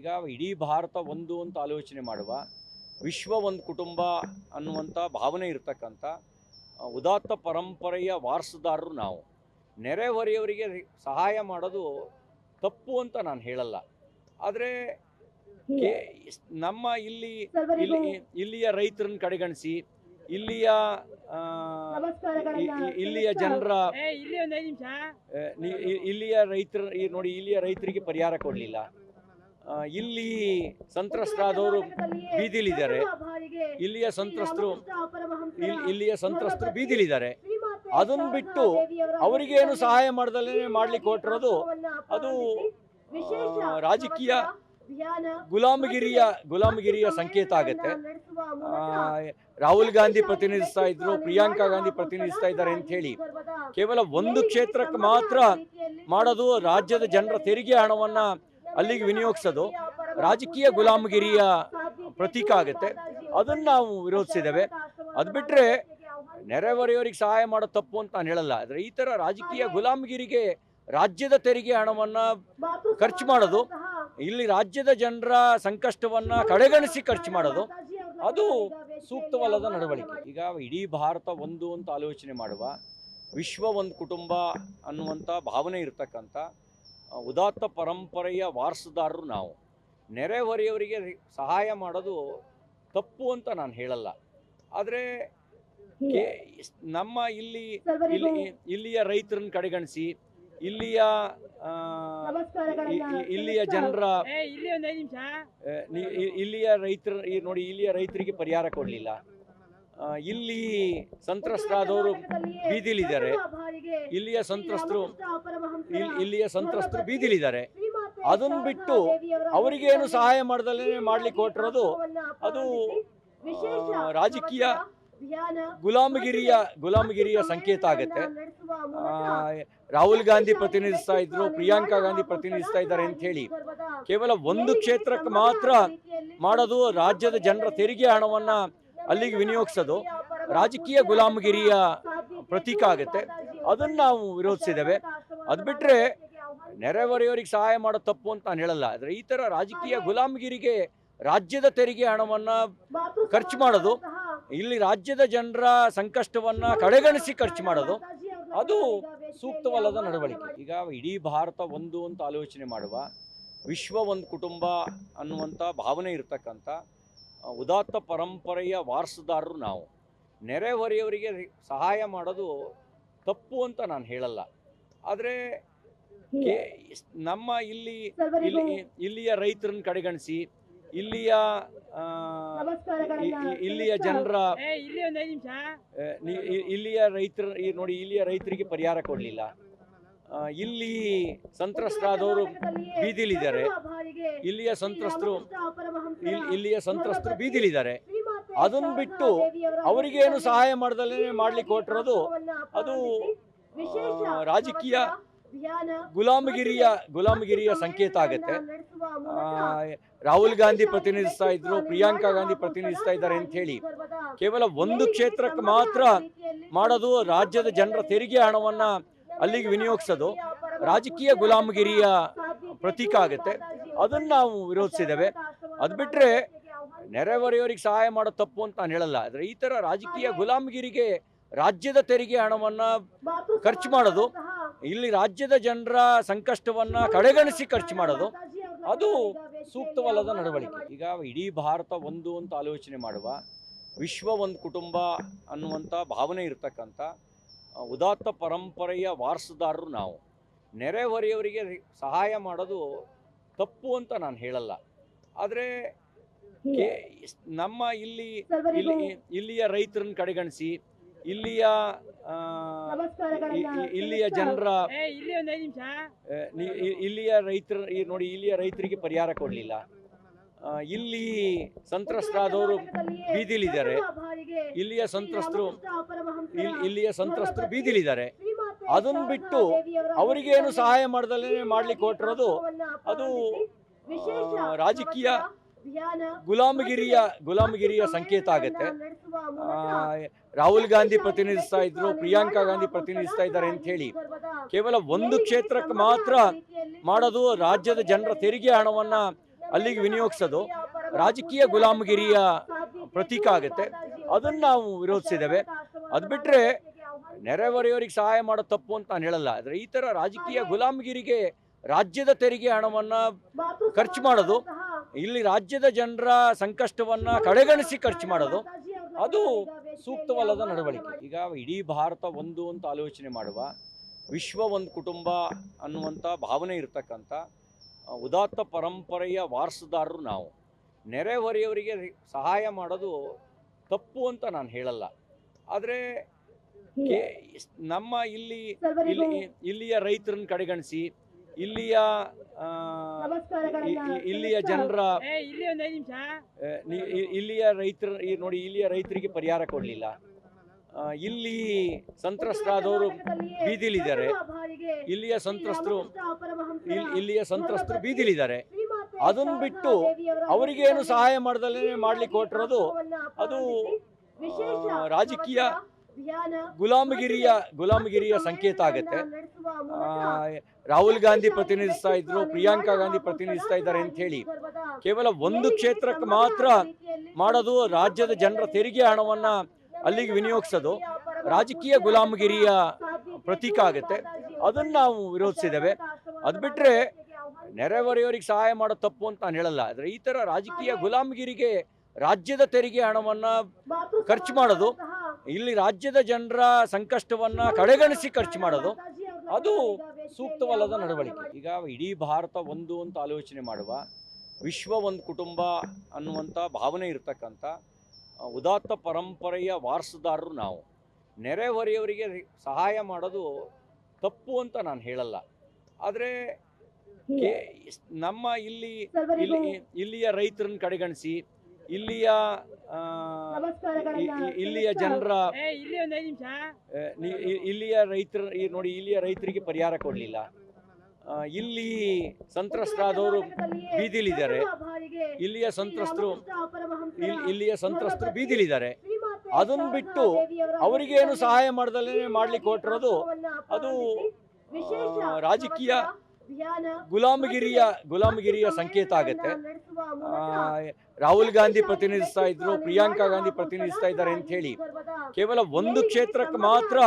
ಈಗ ಇಡೀ ಭಾರತ ಒಂದು ಅಂತ ಆಲೋಚನೆ ಮಾಡುವ, ವಿಶ್ವ ಒಂದು ಕುಟುಂಬ ಅನ್ನುವಂಥ ಭಾವನೆ ಇರತಕ್ಕಂಥ ಉದಾತ್ತ ಪರಂಪರೆಯ ವಾರಸುದಾರರು ನಾವು. ನೆರೆಹೊರೆಯವರಿಗೆ ಸಹಾಯ ಮಾಡೋದು ತಪ್ಪು ಅಂತ ನಾನು ಹೇಳಲ್ಲ. ಆದರೆ ನಮ್ಮ ಇಲ್ಲಿಯ ರೈತರನ್ನ ಕಡೆಗಣಿಸಿ ಇಲ್ಲಿಯ ಜನರ ಇಲ್ಲಿಯ ರೈತರಿಗೆ ಪರಿಹಾರ ಕೊಡಲಿಲ್ಲ. ಇಲ್ಲಿ ಸಂತ್ರಸ್ತರಾದವರು ಬೀದಿಲಿದ್ದಾರೆ. ಇಲ್ಲಿಯ ಸಂತ್ರಸ್ತರು ಬೀದಿಲಿದ್ದಾರೆ. ಅದನ್ನು ಬಿಟ್ಟು ಅವರಿಗೇನು ಸಹಾಯ ಮಾಡ್ಲಿಕ್ಕೆ ಹೊರಟಿರೋದು ಅದು ರಾಜಕೀಯ ಗುಲಾಮಗಿರಿಯ ಸಂಕೇತ ಆಗುತ್ತೆ. ರಾಹುಲ್ ಗಾಂಧಿ ಪ್ರತಿನಿಧಿಸ್ತಾ ಇದ್ರು, ಪ್ರಿಯಾಂಕಾ ಗಾಂಧಿ ಪ್ರತಿನಿಧಿಸ್ತಾ ಇದ್ದಾರೆ ಅಂತ ಹೇಳಿ ಕೇವಲ ಒಂದು ಕ್ಷೇತ್ರಕ್ಕೆ ಮಾತ್ರ ಮಾಡೋದು, ರಾಜ್ಯದ ಜನರ ತೆರಿಗೆ ಹಣವನ್ನ ಅಲ್ಲಿಗೆ ವಿನಿಯೋಗಿಸೋದು ರಾಜಕೀಯ ಗುಲಾಮಗಿರಿಯ ಪ್ರತೀಕ ಆಗುತ್ತೆ. ಅದನ್ನು ನಾವು ವಿರೋಧಿಸಿದ್ದೇವೆ. ಅದು ಬಿಟ್ಟರೆ ನೆರೆಹೊರೆಯವರಿಗೆ ಸಹಾಯ ಮಾಡೋದು ತಪ್ಪು ಅಂತ ನಾನು ಹೇಳಲ್ಲ. ಆದರೆ ಈ ಥರ ರಾಜಕೀಯ ಗುಲಾಮಗಿರಿಗೆ ರಾಜ್ಯದ ತೆರಿಗೆ ಹಣವನ್ನ ಖರ್ಚು ಮಾಡೋದು, ಇಲ್ಲಿ ರಾಜ್ಯದ ಜನರ ಸಂಕಷ್ಟವನ್ನ ಕಡೆಗಣಿಸಿ ಖರ್ಚು ಮಾಡೋದು ಅದು ಸೂಕ್ತವಲ್ಲದ ನಡವಳಿಕೆ. ಈಗ ಇಡೀ ಭಾರತ ಒಂದು ಅಂತ ಆಲೋಚನೆ ಮಾಡುವ, ವಿಶ್ವ ಒಂದು ಕುಟುಂಬ ಅನ್ನುವಂಥ ಭಾವನೆ ಇರತಕ್ಕಂಥ ಉದಾತ್ತ ಪರಂಪರೆಯ ವಾರಸುದಾರರು ನಾವು. ನೆರೆಹೊರೆಯವರಿಗೆ ಸಹಾಯ ಮಾಡೋದು ತಪ್ಪು ಅಂತ ನಾನು ಹೇಳಲ್ಲ. ಆದರೆ ನಮ್ಮ ಇಲ್ಲಿಯ ರೈತರನ್ನ ಕಡೆಗಣಿಸಿ ಇಲ್ಲಿಯ ಜನರ ಇಲ್ಲಿಯ ರೈತರಿಗೆ ಪರಿಹಾರ ಕೊಡಲಿಲ್ಲ. ಇಲ್ಲಿ ಸಂತ್ರಸ್ತರಾದವರು ಬೀದಿಲಿದ್ದಾರೆ. ಇಲ್ಲಿಯ ಸಂತ್ರಸ್ತರು ಬೀದಿಲಿದ್ದಾರೆ. ಅದನ್ನು ಬಿಟ್ಟು ಅವರಿಗೇನು ಸಹಾಯ ಮಾಡ್ಲಿಕ್ಕೆ ಹೊರಟಿರೋದು ಅದು ರಾಜಕೀಯ ಗುಲಾಮಗಿರಿಯ ಸಂಕೇತ ಆಗುತ್ತೆ. ರಾಹುಲ್ ಗಾಂಧಿ ಪ್ರತಿನಿಧಿಸ್ತಾ ಇದ್ರು, ಪ್ರಿಯಾಂಕಾ ಗಾಂಧಿ ಪ್ರತಿನಿಧಿಸ್ತಾ ಇದ್ದಾರೆ ಅಂತ ಹೇಳಿ ಕೇವಲ ಒಂದು ಕ್ಷೇತ್ರಕ್ಕೆ ಮಾತ್ರ ಮಾಡೋದು, ರಾಜ್ಯದ ಜನರ ತೆರಿಗೆ ಹಣವನ್ನ ಅಲ್ಲಿಗೆ ವಿನಿಯೋಗಿಸೋದು ರಾಜಕೀಯ ಗುಲಾಮಗಿರಿಯ ಪ್ರತೀಕ ಆಗುತ್ತೆ. ಅದನ್ನು ನಾವು ವಿರೋಧಿಸಿದ್ದೇವೆ. ಅದು ಬಿಟ್ಟರೆ ನೆರೆಹೊರೆಯವರಿಗೆ ಸಹಾಯ ಮಾಡೋದು ತಪ್ಪು ಅಂತ ನಾನು ಹೇಳಲ್ಲ. ಆದರೆ ಈ ಥರ ರಾಜಕೀಯ ಗುಲಾಮಗಿರಿಗೆ ರಾಜ್ಯದ ತೆರಿಗೆ ಹಣವನ್ನ ಖರ್ಚು ಮಾಡೋದು, ಇಲ್ಲಿ ರಾಜ್ಯದ ಜನರ ಸಂಕಷ್ಟವನ್ನ ಕಡೆಗಣಿಸಿ ಖರ್ಚು ಮಾಡೋದು ಅದು ಸೂಕ್ತವಲ್ಲದ ನಡವಳಿಕೆ. ಈಗ ಇಡೀ ಭಾರತ ಒಂದು ಅಂತ ಆಲೋಚನೆ ಮಾಡುವ, ವಿಶ್ವ ಒಂದು ಕುಟುಂಬ ಅನ್ನುವಂಥ ಭಾವನೆ ಇರತಕ್ಕಂಥ ಉದಾತ್ತ ಪರಂಪರೆಯ ವಾರಸುದಾರರು ನಾವು. ನೆರೆಹೊರೆಯವರಿಗೆ ಸಹಾಯ ಮಾಡೋದು ತಪ್ಪು ಅಂತ ನಾನು ಹೇಳಲ್ಲ. ಆದರೆ ನಮ್ಮ ಇಲ್ಲಿಯ ರೈತರನ್ನ ಕಡೆಗಣಿಸಿ ಇಲ್ಲಿಯ ಜನರ ಇಲ್ಲಿಯ ರೈತರಿಗೆ ಪರಿಹಾರ ಕೊಡಲಿಲ್ಲ. ಇಲ್ಲಿ ಸಂತ್ರಸ್ತರಾದವರು ಬೀದಿಲಿದ್ದಾರೆ. ಇಲ್ಲಿಯ ಸಂತ್ರಸ್ತರು ಬೀದಿಲಿದ್ದಾರೆ. ಅದನ್ನು ಬಿಟ್ಟು ಅವರಿಗೇನು ಸಹಾಯ ಮಾಡ್ಲಿಕ್ಕೆ ಹೊರಟಿರೋದು ಅದು ರಾಜಕೀಯ ಗುಲಾಮಗಿರಿಯ ಸಂಕೇತ ಆಗುತ್ತೆ. ರಾಹುಲ್ ಗಾಂಧಿ ಪ್ರತಿನಿಧಿಸ್ತಾ ಇದ್ರು, ಪ್ರಿಯಾಂಕಾ ಗಾಂಧಿ ಪ್ರತಿನಿಧಿಸ್ತಾ ಇದ್ದಾರೆ ಅಂತ ಹೇಳಿ ಕೇವಲ ಒಂದು ಕ್ಷೇತ್ರಕ್ಕೆ ಮಾತ್ರ ಮಾಡೋದು, ರಾಜ್ಯದ ಜನರ ತೆರಿಗೆ ಹಣವನ್ನ ಅಲ್ಲಿಗೆ ವಿನಿಯೋಗಿಸೋದು ರಾಜಕೀಯ ಗುಲಾಮಗಿರಿಯ ಪ್ರತೀಕ ಆಗುತ್ತೆ. ಅದನ್ನು ನಾವು ವಿರೋಧಿಸಿದ್ದೇವೆ. ಅದು ಬಿಟ್ಟರೆ ನೆರೆಹೊರೆಯವರಿಗೆ ಸಹಾಯ ಮಾಡೋದು ತಪ್ಪು ಅಂತ ನಾನು ಹೇಳಲ್ಲ. ಆದರೆ ಈ ಥರ ರಾಜಕೀಯ ಗುಲಾಮಗಿರಿಗೆ ರಾಜ್ಯದ ತೆರಿಗೆ ಹಣವನ್ನ ಖರ್ಚು ಮಾಡೋದು, ಇಲ್ಲಿ ರಾಜ್ಯದ ಜನರ ಸಂಕಷ್ಟವನ್ನ ಕಡೆಗಣಿಸಿ ಖರ್ಚು ಮಾಡೋದು ಅದು ಸೂಕ್ತವಲ್ಲದ ನಡವಳಿಕೆ. ಈಗ ಇಡೀ ಭಾರತ ಒಂದು ಅಂತ ಆಲೋಚನೆ ಮಾಡುವ, ವಿಶ್ವ ಒಂದು ಕುಟುಂಬ ಅನ್ನುವಂಥ ಭಾವನೆ ಇರತಕ್ಕಂಥ ಉದಾತ್ತ ಪರಂಪರೆಯ ವಾರಸುದಾರರು ನಾವು. ನೆರೆಹೊರೆಯವರಿಗೆ ಸಹಾಯ ಮಾಡೋದು ತಪ್ಪು ಅಂತ ನಾನು ಹೇಳಲ್ಲ. ಆದರೆ ನಮ್ಮ ಇಲ್ಲಿಯ ರೈತರನ್ನ ಕಡೆಗಣಿಸಿ ಇಲ್ಲಿಯ ಜನರ ಇಲ್ಲಿಯ ರೈತರಿಗೆ ಪರಿಹಾರ ಕೊಡಲಿಲ್ಲ. ಇಲ್ಲಿ ಸಂತ್ರಸ್ತರಾದವರು ಬೀದಿಲಿದ್ದಾರೆ. ಇಲ್ಲಿಯ ಸಂತ್ರಸ್ತರು ಬೀದಿಲಿದ್ದಾರೆ. ಅದನ್ನು ಬಿಟ್ಟು ಅವರಿಗೇನು ಸಹಾಯ ಮಾಡ್ಲಿಕ್ಕೆ ಹೊರಟಿರೋದು ಅದು ರಾಜಕೀಯ ಗುಲಾಮಗಿರಿಯ ಸಂಕೇತ ಆಗುತ್ತೆ. ರಾಹುಲ್ ಗಾಂಧಿ ಪ್ರತಿನಿಧಿಸ್ತಾ ಇದ್ರು, ಪ್ರಿಯಾಂಕಾ ಗಾಂಧಿ ಪ್ರತಿನಿಧಿಸ್ತಾ ಇದ್ದಾರೆ ಅಂತ ಹೇಳಿ ಕೇವಲ ಒಂದು ಕ್ಷೇತ್ರಕ್ಕೆ ಮಾತ್ರ ಮಾಡೋದು, ರಾಜ್ಯದ ಜನರ ತೆರಿಗೆ ಹಣವನ್ನ ಅಲ್ಲಿಗೆ ವಿನಿಯೋಗಿಸೋದು ರಾಜಕೀಯ ಗುಲಾಮಗಿರಿಯ ಪ್ರತೀಕ ಆಗುತ್ತೆ. ಅದನ್ನು ನಾವು ವಿರೋಧಿಸಿದ್ದೇವೆ. ಅದು ಬಿಟ್ಟರೆ ನೆರೆಹೊರೆಯವರಿಗೆ ಸಹಾಯ ಮಾಡೋ ತಪ್ಪು ಅಂತ ನಾನು ಹೇಳಲ್ಲ. ಆದರೆ ಈ ಥರ ರಾಜಕೀಯ ಗುಲಾಮಗಿರಿಗೆ ರಾಜ್ಯದ ತೆರಿಗೆ ಹಣವನ್ನು ಖರ್ಚು ಮಾಡೋದು, ಇಲ್ಲಿ ರಾಜ್ಯದ ಜನರ ಸಂಕಷ್ಟವನ್ನು ಕಡೆಗಣಿಸಿ ಖರ್ಚು ಮಾಡೋದು, ಅದು ಸೂಕ್ತವಲ್ಲದ ನಡವಳಿಕೆ. ಈಗ ಇಡೀ ಭಾರತ ಒಂದು ಅಂತ ಆಲೋಚನೆ ಮಾಡುವ, ವಿಶ್ವ ಒಂದು ಕುಟುಂಬ ಅನ್ನುವಂಥ ಭಾವನೆ ಇರತಕ್ಕಂಥ ಉದಾತ್ತ ಪರಂಪರೆಯ ವಾರಸುದಾರರು ನಾವು. ನೆರೆಹೊರೆಯವರಿಗೆ ಸಹಾಯ ಮಾಡೋದು ತಪ್ಪು ಅಂತ ನಾನು ಹೇಳಲ್ಲ. ಆದರೆ ನಮ್ಮ ಇಲ್ಲಿಯ ರೈತರನ್ನು ಕಡೆಗಣಿಸಿ ಇಲ್ಲಿಯ ಜನರ ಇಲ್ಲಿಯ ರೈತರಿಗೆ ಪರಿಹಾರ ಕೊಡಲಿಲ್ಲ. ಇಲ್ಲಿ ಸಂತ್ರಸ್ತರಾದವರು ಬೀದಿಲಿದ್ದಾರೆ, ಇಲ್ಲಿಯ ಸಂತ್ರಸ್ತರು ಬೀದಿಲಿದ್ದಾರೆ. ಅದನ್ನು ಬಿಟ್ಟು ಅವರಿಗೇನು ಸಹಾಯ ಮಾಡ್ದಲೇ ಮಾಡ್ಲಿಕ್ಕೆ ಹೊರಟಿರೋದು ಅದು ರಾಜಕೀಯ ಗುಲಾಮಗಿರಿಯ ಸಂಕೇತ ಆಗುತ್ತೆ. ರಾಹುಲ್ ಗಾಂಧಿ ಪ್ರತಿನಿಧಿಸ್ತಾ ಇದ್ರು, ಪ್ರಿಯಾಂಕಾ ಗಾಂಧಿ ಪ್ರತಿನಿಧಿಸ್ತಾ ಇದ್ದಾರೆ ಅಂತ ಹೇಳಿ ಕೇವಲ ಒಂದು ಕ್ಷೇತ್ರಕ್ಕೆ ಮಾತ್ರ ಮಾಡೋದು, ರಾಜ್ಯದ ಜನರ ತೆರಿಗೆ ಹಣವನ್ನ ಅಲ್ಲಿಗೆ ವಿನಿಯೋಗಿಸೋದು ರಾಜಕೀಯ ಗುಲಾಮಗಿರಿಯ ಪ್ರತೀಕ ಆಗುತ್ತೆ. ಅದನ್ನು ನಾವು ವಿರೋಧಿಸಿದ್ದೇವೆ. ಅದು ಬಿಟ್ಟರೆ ನೆರೆಹೊರೆಯವರಿಗೆ ಸಹಾಯ ಮಾಡೋ ತಪ್ಪು ಅಂತ ನಾನು ಹೇಳಲ್ಲ. ಆದರೆ ಈ ಥರ ರಾಜಕೀಯ ಗುಲಾಮಗಿರಿಗೆ ರಾಜ್ಯದ ತೆರಿಗೆ ಹಣವನ್ನು ಖರ್ಚು ಮಾಡೋದು, ಇಲ್ಲಿ ರಾಜ್ಯದ ಜನರ ಸಂಕಷ್ಟವನ್ನು ಕಡೆಗಣಿಸಿ ಖರ್ಚು ಮಾಡೋದು, ಅದು ಸೂಕ್ತವಲ್ಲದ ನಡವಳಿಕೆ. ಈಗ ಇಡೀ ಭಾರತ ಒಂದು ಅಂತ ಆಲೋಚನೆ ಮಾಡುವ, ವಿಶ್ವ ಒಂದು ಕುಟುಂಬ ಅನ್ನುವಂಥ ಭಾವನೆ ಇರತಕ್ಕಂಥ ಉದಾತ್ತ ಪರಂಪರೆಯ ವಾರಸುದಾರರು ನಾವು. ನೆರೆಹೊರೆಯವರಿಗೆ ಸಹಾಯ ಮಾಡೋದು ತಪ್ಪು ಅಂತ ನಾನು ಹೇಳಲ್ಲ. ಆದರೆ ನಮ್ಮ ಇಲ್ಲಿಯ ರೈತರನ್ನು ಕಡೆಗಣಿಸಿ ಇಲ್ಲಿಯ ಜನರ ಇಲ್ಲಿಯ ರೈತರಿಗೆ ಪರಿಹಾರ ಕೊಡಲಿಲ್ಲ. ಇಲ್ಲಿ ಸಂತ್ರಸ್ತರಾದವರು ಬೀದಿಲಿದ್ದಾರೆ, ಇಲ್ಲಿಯ ಸಂತ್ರಸ್ತರು ಬೀದಿಲಿದ್ದಾರೆ. ಅದನ್ನು ಬಿಟ್ಟು ಅವರಿಗೇನು ಸಹಾಯ ಮಾಡ್ದಲೇ ಮಾಡ್ಲಿಕ್ಕೆ ಹೊರಟಿರೋದು ಅದು ರಾಜಕೀಯ ಗುಲಾಮಗಿರಿಯ ಸಂಕೇತ ಆಗುತ್ತೆ. ರಾಹುಲ್ ಗಾಂಧಿ ಪ್ರತಿನಿಧಿಸ್ತಾ ಇದ್ರು, ಪ್ರಿಯಾಂಕಾ ಗಾಂಧಿ ಪ್ರತಿನಿಧಿಸ್ತಾ ಇದ್ದಾರೆ ಅಂತ ಹೇಳಿ ಕೇವಲ ಒಂದು ಕ್ಷೇತ್ರಕ್ಕೆ ಮಾತ್ರ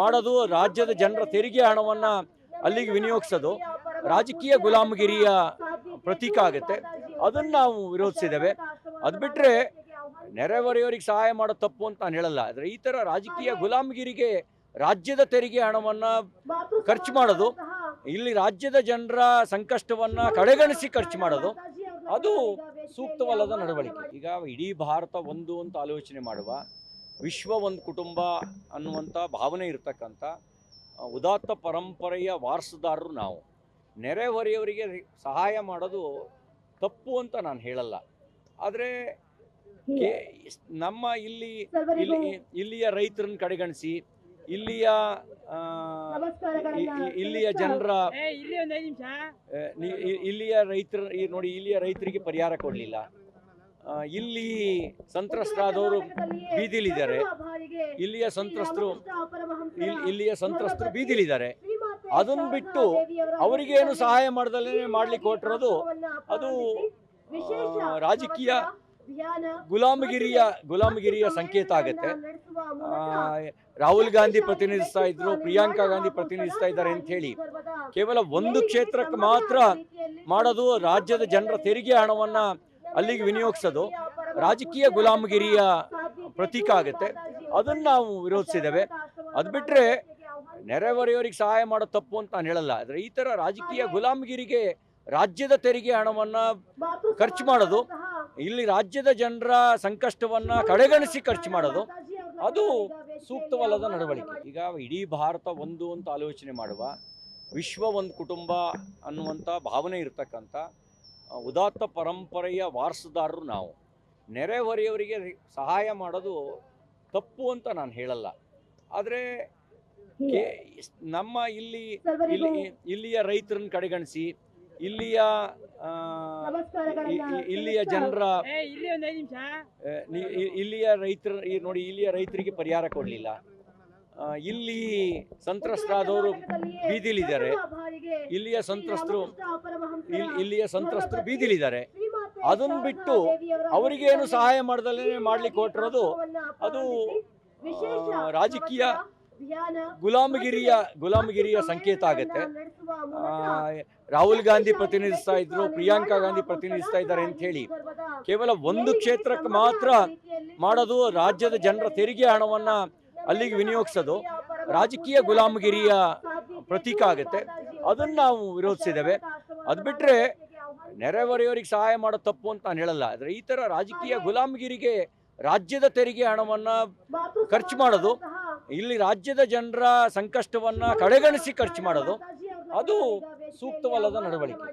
ಮಾಡೋದು, ರಾಜ್ಯದ ಜನರ ತೆರಿಗೆ ಹಣವನ್ನ ಅಲ್ಲಿಗೆ ವಿನಿಯೋಗಿಸೋದು ರಾಜಕೀಯ ಗುಲಾಮಗಿರಿಯ ಪ್ರತೀಕ ಆಗುತ್ತೆ. ಅದನ್ನು ನಾವು ವಿರೋಧಿಸಿದ್ದೇವೆ. ಅದು ಬಿಟ್ಟರೆ ನೆರೆಹೊರೆಯವರಿಗೆ ಸಹಾಯ ಮಾಡೋ ತಪ್ಪು ಅಂತ ನಾನು ಹೇಳಲ್ಲ. ಆದರೆ ಈ ಥರ ರಾಜಕೀಯ ಗುಲಾಮಗಿರಿಗೆ ರಾಜ್ಯದ ತೆರಿಗೆ ಹಣವನ್ನು ಖರ್ಚು ಮಾಡೋದು, ಇಲ್ಲಿ ರಾಜ್ಯದ ಜನರ ಸಂಕಷ್ಟವನ್ನು ಕಡೆಗಣಿಸಿ ಖರ್ಚು ಮಾಡೋದು, ಅದು ಸೂಕ್ತವಲ್ಲದ ನಡವಳಿಕೆ. ಈಗ ಇಡೀ ಭಾರತ ಒಂದು ಅಂತ ಆಲೋಚನೆ ಮಾಡುವ, ವಿಶ್ವ ಒಂದು ಕುಟುಂಬ ಅನ್ನುವಂಥ ಭಾವನೆ ಇರತಕ್ಕಂಥ ಉದಾತ್ತ ಪರಂಪರೆಯ ವಾರಸುದಾರರು ನಾವು. ನೆರೆಹೊರೆಯವರಿಗೆ ಸಹಾಯ ಮಾಡೋದು ತಪ್ಪು ಅಂತ ನಾನು ಹೇಳಲ್ಲ. ಆದರೆ ನಮ್ಮ ಇಲ್ಲಿಯ ರೈತರನ್ನು ಕಡೆಗಣಿಸಿ ಇಲ್ಲಿಯ ಜನರ ಇಲ್ಲಿಯ ರೈತರಿಗೆ ಪರಿಹಾರ ಕೊಡಲಿಲ್ಲ. ಇಲ್ಲಿ ಸಂತ್ರಸ್ತರಾದವರು ಬೀದಿಲಿದ್ದಾರೆ, ಇಲ್ಲಿಯ ಸಂತ್ರಸ್ತರು ಬೀದಿಲಿದ್ದಾರೆ. ಅದನ್ನು ಬಿಟ್ಟು ಅವರಿಗೇನು ಸಹಾಯ ಮಾಡ್ದಲೇ ಮಾಡ್ಲಿಕ್ಕೆ ಹೊರಟಿರೋದು ಅದು ರಾಜಕೀಯ ಗುಲಾಮಗಿರಿಯ ಸಂಕೇತ ಆಗುತ್ತೆ. ರಾಹುಲ್ ಗಾಂಧಿ ಪ್ರತಿನಿಧಿಸ್ತಾ ಇದ್ರು, ಪ್ರಿಯಾಂಕಾ ಗಾಂಧಿ ಪ್ರತಿನಿಧಿಸ್ತಾ ಇದ್ದಾರೆ ಅಂತ ಹೇಳಿ ಕೇವಲ ಒಂದು ಕ್ಷೇತ್ರಕ್ಕೆ ಮಾತ್ರ ಮಾಡೋದು, ರಾಜ್ಯದ ಜನರ ತೆರಿಗೆ ಹಣವನ್ನ ಅಲ್ಲಿಗೆ ವಿನಿಯೋಗಿಸೋದು ರಾಜಕೀಯ ಗುಲಾಮಗಿರಿಯ ಪ್ರತೀಕ ಆಗುತ್ತೆ. ಅದನ್ನು ನಾವು ವಿರೋಧಿಸಿದ್ದೇವೆ. ಅದು ಬಿಟ್ಟರೆ ನೆರೆಹೊರೆಯವರಿಗೆ ಸಹಾಯ ಮಾಡೋ ತಪ್ಪು ಅಂತ ನಾನು ಹೇಳಲ್ಲ. ಆದರೆ ಈ ಥರ ರಾಜಕೀಯ ಗುಲಾಮಗಿರಿಗೆ ರಾಜ್ಯದ ತೆರಿಗೆ ಹಣವನ್ನು ಖರ್ಚು ಮಾಡೋದು, ಇಲ್ಲಿ ರಾಜ್ಯದ ಜನರ ಸಂಕಷ್ಟವನ್ನು ಕಡೆಗಣಿಸಿ ಖರ್ಚು ಮಾಡೋದು, ಅದು ಸೂಕ್ತವಲ್ಲದ ನಡವಳಿಕೆ. ಈಗ ಇಡೀ ಭಾರತ ಒಂದು ಅಂತ ಆಲೋಚನೆ ಮಾಡುವ, ವಿಶ್ವ ಒಂದು ಕುಟುಂಬ ಅನ್ನುವಂಥ ಭಾವನೆ ಇರತಕ್ಕಂಥ ಉದಾತ್ತ ಪರಂಪರೆಯ ವಾರಸುದಾರರು ನಾವು. ನೆರೆಹೊರೆಯವರಿಗೆ ಸಹಾಯ ಮಾಡೋದು ತಪ್ಪು ಅಂತ ನಾನು ಹೇಳಲ್ಲ. ಆದರೆ ನಮ್ಮ ಇಲ್ಲಿಯ ರೈತರನ್ನು ಕಡೆಗಣಿಸಿ ಇಲ್ಲಿಯ ಜನರ ಇಲ್ಲಿಯ ರೈತರಿಗೆ ಪರಿಹಾರ ಕೊಡಲಿಲ್ಲ. ಇಲ್ಲಿ ಸಂತ್ರಸ್ತರಾದವರು ಬೀದಿಲಿದ್ದಾರೆ, ಇಲ್ಲಿಯ ಸಂತ್ರಸ್ತರು ಬೀದಿಲಿದ್ದಾರೆ. ಅದನ್ನು ಬಿಟ್ಟು ಅವರಿಗೇನು ಸಹಾಯ ಮಾಡ್ದಲೇ ಮಾಡ್ಲಿಕ್ಕೆ ಹೊರಟಿರೋದು ಅದು ರಾಜಕೀಯ ಗುಲಾಮಗಿರಿಯ ಸಂಕೇತ ಆಗುತ್ತೆ. ರಾಹುಲ್ ಗಾಂಧಿ ಪ್ರತಿನಿಧಿಸ್ತಾ ಇದ್ರು, ಪ್ರಿಯಾಂಕಾ ಗಾಂಧಿ ಪ್ರತಿನಿಧಿಸ್ತಾ ಇದ್ದಾರೆ ಅಂತ ಹೇಳಿ ಕೇವಲ ಒಂದು ಕ್ಷೇತ್ರಕ್ಕೆ ಮಾತ್ರ ಮಾಡೋದು, ರಾಜ್ಯದ ಜನರ ತೆರಿಗೆ ಹಣವನ್ನ ಅಲ್ಲಿಗೆ ವಿನಿಯೋಗಿಸೋದು ರಾಜಕೀಯ ಗುಲಾಮಗಿರಿಯ ಪ್ರತೀಕ ಆಗುತ್ತೆ. ಅದನ್ನು ನಾವು ವಿರೋಧಿಸಿದ್ದೇವೆ. ಅದು ಬಿಟ್ಟರೆ ನೆರೆಹೊರೆಯವರಿಗೆ ಸಹಾಯ ಮಾಡೋ ತಪ್ಪು ಅಂತ ನಾನು ಹೇಳಲ್ಲ. ಆದರೆ ಈ ಥರ ರಾಜಕೀಯ ಗುಲಾಮಗಿರಿಗೆ ರಾಜ್ಯದ ತೆರಿಗೆ ಹಣವನ್ನು ಖರ್ಚು ಮಾಡೋದು, ಇಲ್ಲಿ ರಾಜ್ಯದ ಜನರ ಸಂಕಷ್ಟವನ್ನು ಕಡೆಗಣಿಸಿ ಖರ್ಚು ಮಾಡೋದು ಅದು ಸೂಕ್ತವಲ್ಲದ ನಡವಳಿಕೆ.